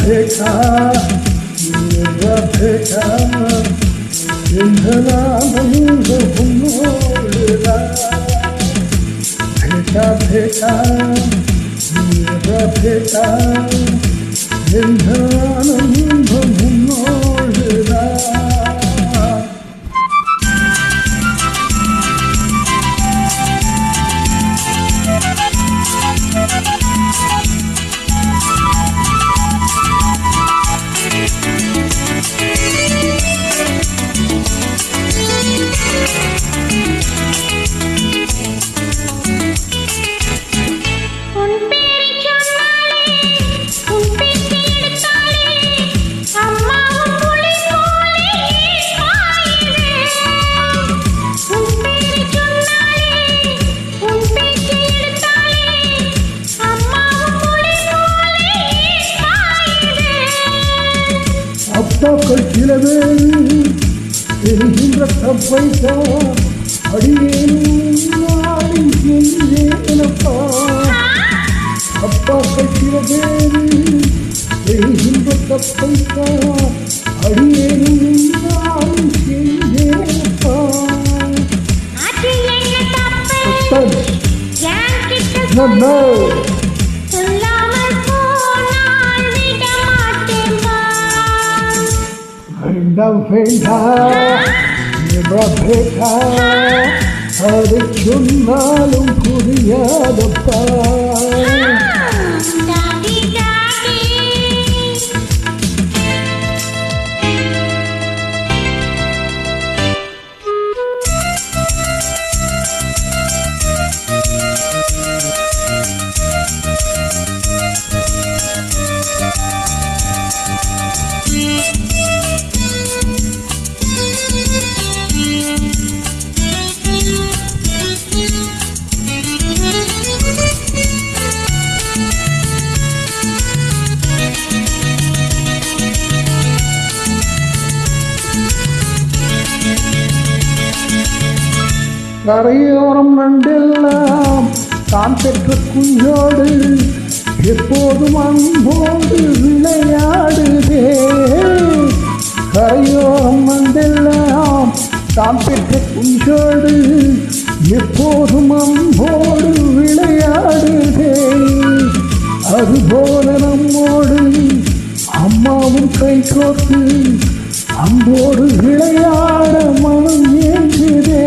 भेटा मेरा भेटा इंधनानंद हुन्नोळदा भेटा भेटा मेरा भेटा इंधनानंद हुन्नोळदा அப்பா கட்டிலவே தெரிகின்ற தப்பைத்தா அடியேனப்பா அப்பா கட்டிலவே தெரிகின்ற தப்பைத்தா அடியேனப்பா भेटा அது சொன்னாலும் புரியாதப்பா கரையோரம் நண்டெல்லாம் தான் பெற்ற குஞ்சோடு எப்போதும் அன்போடு விளையாடுதே கரையோரம் நண்டெல்லாம் தான் பெற்ற குஞ்சோடு எப்போதும் அன்போடு விளையாடுதே அதுபோல நம்மோடு அம்மாவும் கை கோர்த்து அன்போடு விளையாட மனம் ஏங்குதே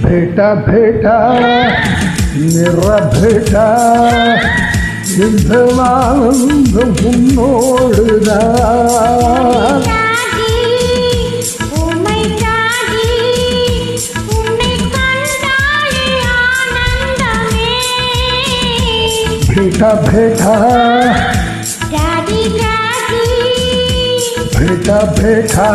भेटा भेटा मेरा भेटा इंधनानंद हुन्नोळदा भेटा भेटा भेटा भेटा